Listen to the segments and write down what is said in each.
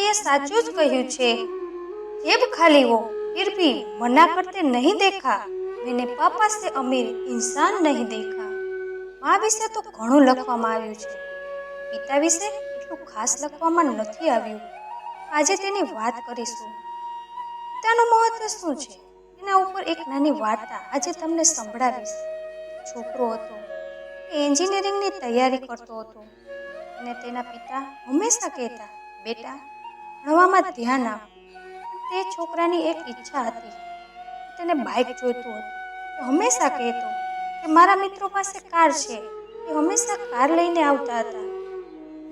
मम्मीए साचुं ज कह्युं छे। जेब खाली हो फिर भी मना करते नहीं देखा। मैंने पापा से अमीर इंसान नहीं देखा। मां विશે तो घणું લખવામાં આવ્યું છે, પિતા વિશે એટલું ખાસ લખવામાં નથી આવ્યું। આજે તેની વાત કરીશું। પિતાનું મહત્વ શું છે એના ઉપર એક નાની વાર્તા આજે તમને સંભળાવીશ। છોકરો હતો, એ એન્જિનિયરિંગની તૈયારી કરતો હતો અને તેના પિતા હંમેશા કહેતા, બેટા ભણવામાં ધ્યાન આપ। તે છોકરાની એક ઈચ્છા હતી, તેને બાઇક જોઈતું હતું। તે હંમેશા કહેતો કે મારા મિત્રો પાસે કાર છે, એ હંમેશા કાર લઈને આવતા હતા,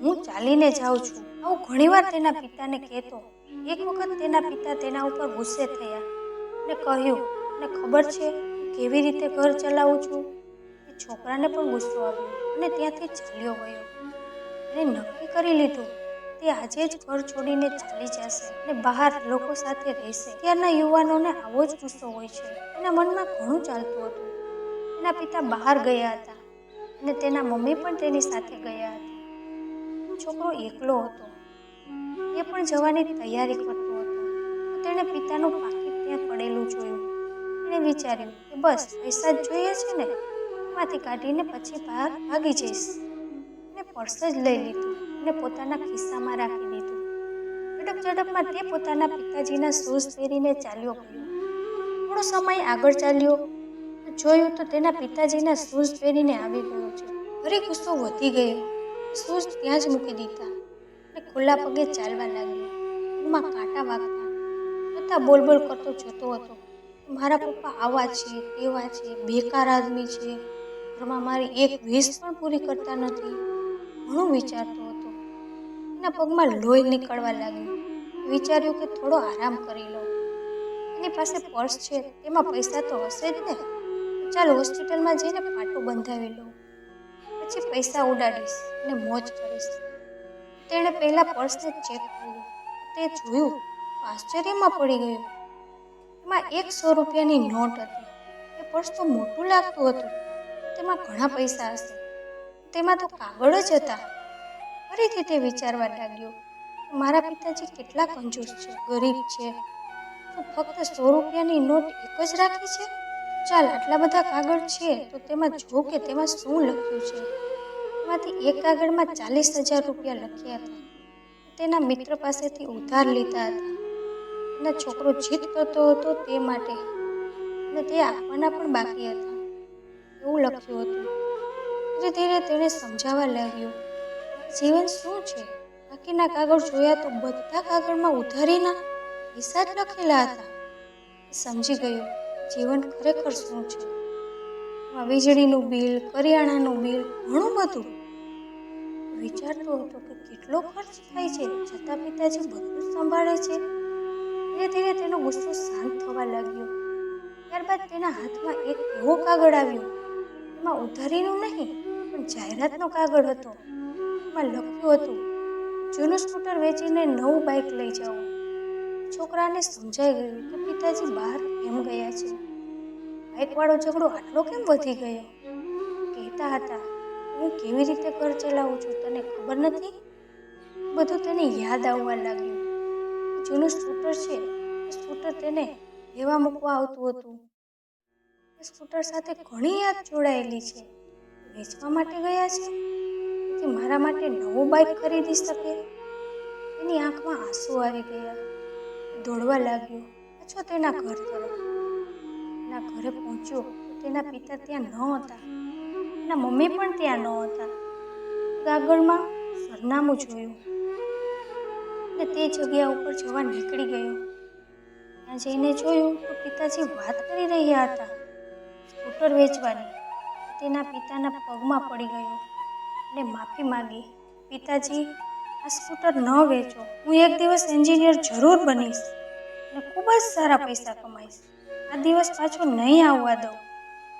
હું ચાલીને જાઉં છું, આવું ઘણીવાર તેના પિતાને કહેતો। એક વખત તેના પિતા તેના ઉપર ગુસ્સે થયા અને કહ્યું, તને ખબર છે હું કેવી રીતે ઘર ચલાવું છું? એ છોકરાને પણ ગુસ્સો આવ્યો અને ત્યાંથી ચાલ્યો ગયો। એને નક્કી કરી લીધું તે આજે જ ઘર છોડીને ચાલી જશે અને બહાર લોકો સાથે રહેશે। અત્યારના યુવાનોને આવો જ ગુસ્સો હોય છે, એના મનમાં ઘણું ચાલતું હતું। તેના પિતા બહાર ગયા હતા અને તેના મમ્મી પણ તેની સાથે ગયા હતા। છોકરો એકલો હતો, એ પણ જવાની તૈયારી કરતો હતો તો તેણે પિતાનું પાકીટ ત્યાં પડેલું જોયું। તેણે વિચાર્યું કે બસ પૈસા જ જોઈએ છે ને, એમાંથી કાઢીને પછી બહાર ભાગી જઈશ। એને પર્સ જ લઈ લીધું અને પોતાના ખિસ્સામાં રાખી દીધું। ઝડપમાં તે પોતાના પિતાજીના શૂઝ પહેરીને ચાલ્યો ગયો। થોડો સમય આગળ ચાલ્યો તો જોયું તો તેના પિતાજીના શૂઝ પહેરીને આવી ગયો છે। ફરી ગુસ્સો વધી ગયો, શૂઝ ત્યાં જ મૂકી દીધા અને ખુલ્લા પગે ચાલવા લાગ્યો। પગમાં કાંટા વાગતા છતાં બોલ કરતો જતો હતો, મારા પપ્પા આવા છે, તેવા છે, બેકાર આદમી છે, ઘરમાં મારી એક વીસ પણ પૂરી કરતા નથી, ઘણું વિચારતો હતો। એના પગમાં લોહી નીકળવા લાગ્યું। વિચાર્યું કે થોડો આરામ કરી લઉં, એની પાસે પર્સ છે, તેમાં પૈસા તો હશે જ ને, ચાલ હોસ્પિટલમાં જઈને પાટો બંધાવી લઉં, પછી પૈસા ઉડાડીશ અને મોજ કરીશ। તેણે પહેલા પર્સને ચેક કર્યું, તે જોયું તો આશ્ચર્યમાં પડી ગયો। એમાં 100 રૂપિયાની નોટ હતી। એ પર્સ તો મોટું લાગતું હતું, તેમાં ઘણા પૈસા હશે, તેમાં તો કાગળ જ હતા। ફરીથી તે વિચારવા લાગ્યો, મારા પિતાજી કેટલા કંજૂસ છે, ગરીબ છે, શું ફક્ત 100 રૂપિયાની નોટ એક જ રાખી છે? ચાલ આટલા બધા કાગળ છે તો તેમાં જોઉં કે તેમાં શું લખ્યું છે। એમાંથી એક કાગળમાં 40,000 રૂપિયા લખ્યા હતા, તેના મિત્ર પાસેથી ઉધાર લીધા હતા। એનો છોકરો જીદ કરતો હતો તે માટે, અને તે આપવાના પણ બાકી હતા, એવું લખ્યું હતું। ધીરે ધીરે તેણે સમજાવવા લાગ્યો, જીવન શું છે? બાકીના કાગળ જોયા તો બધા કાગળમાં ઉધારીના પૈસા જ લખેલા હતા। એ સમજી ગયો જીવન ખરેખર શું છે। એમાં વીજળીનું બિલ, કરિયાણાનું બિલ, ઘણું બધું। વિચારતો હતો કે કેટલો ખર્ચ થાય છે, છતાં પિતાજી બધું જ સંભાળે છે। ધીરે ધીરે તેનો ગુસ્સો શાંત થવા લાગ્યો। ત્યારબાદ તેના હાથમાં એક એવો કાગળ આવ્યો, એમાં ઉધારીનું નહીં પણ જાહેરાતનો કાગળ હતો। એમાં લખ્યું હતું, જૂનું સ્કૂટર વેચીને નવું બાઇક લઈ જાઓ। છોકરાને સમજાઈ ગયું કે પિતાજી બહાર કેમ ગયા છે, બાઇકવાળો ઝઘડો આટલો કેમ વધી ગયો। કહેતા હતા, હું કેવી રીતે ઘર ચલાવું છું તને ખબર નથી? બધું તેને યાદ આવવા લાગ્યું। જૂનું સ્કૂટર છે, એ સ્કૂટર તેને લેવા મૂકવા આવતું હતું। એ સ્કૂટર સાથે ઘણી યાદ જોડાયેલી છે, વેચવા માટે ગયા છે તેથી મારા માટે નવું બાઇક ખરીદી શકે। એની આંખમાં આંસુ આવી ગયા, દોડવા લાગ્યો પાછો તેના ઘર તરફ। એના ઘરે પહોંચ્યો તો તેના પિતા ત્યાં ન હતા, એના મમ્મી પણ ત્યાં ન હતા। કાગળમાં સરનામું જોયું અને તે જગ્યા ઉપર જવા નીકળી ગયો। ત્યાં જઈને જોયું તો પિતાજી વાત કરી રહ્યા હતા સ્કૂટર વેચવાની। તેના પિતાના પગમાં પડી ગયો અને માફી માંગી, પિતાજી આ સ્કૂટર ન વેચો, હું એક દિવસ એન્જિનિયર જરૂર બનીશ અને ખૂબ જ સારા પૈસા કમાઈશ। આ દિવસ પાછો નહીં આવવા દઉં,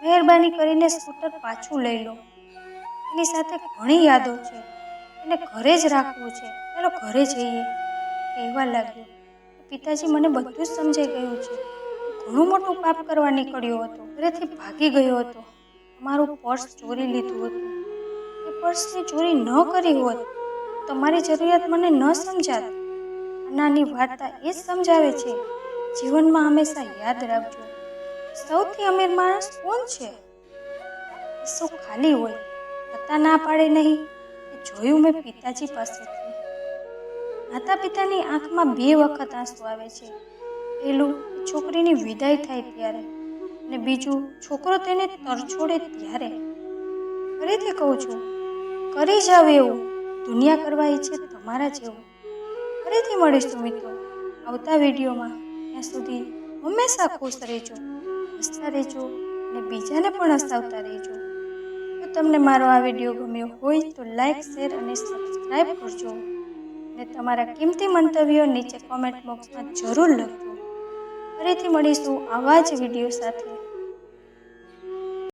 મહેરબાની કરીને સ્કૂટર પાછું લઈ લો। એની સાથે ઘણી યાદો છે, એને ઘરે જ રાખવું છે, ચાલો ઘરે જઈએ। કહેવા લાગ્યો, પિતાજી મને બધું જ સમજાઈ ગયું છે, ઘણું મોટું પાપ કરવા નીકળ્યો હતો, ઘરેથી ભાગી ગયો હતો, તમારું પર્સ ચોરી લીધું હતું। એ પર્સની ચોરી ન કરી હોત તો તમારી જરૂરિયાત મને ન સમજાત। નાની વાર્તા એ જ સમજાવે છે જીવનમાં હંમેશા યાદ રાખજો, સૌથી અમીર માણસ કોણ છે? શું ખાલી હોય છતાં ના પાડે નહીં? એ જોયું મેં પિતાજી પાસેથી. માતા પિતાની આંખમાં 2 વખત આંસુ આવે છે. પહેલું છોકરીની વિદાય થાય ત્યારે, અને બીજું છોકરો તેને તરછોડે ત્યારે. ફરીથી કહું છું, કરી જાવ એવું દુનિયા કરવા ઈચ્છે તમારા જેવું. ફરીથી મળીશું મિત્રો આવતા વિડીયોમાં. ત્યાં સુધી હંમેશા ખુશ રહેજો, હસતા રહેજો અને બીજાને પણ હસાવતા રહેજો. જો તમને મારો આ વિડીયો ગમ્યો હોય તો લાઈક, શેર અને સબસ્ક્રાઈબ કરજો અને તમારા કિંમતી મંતવ્યો નીચે કોમેન્ટ બોક્સમાં જરૂર લખજો. ફરીથી મળીશું આવા જ વિડીયો સાથે.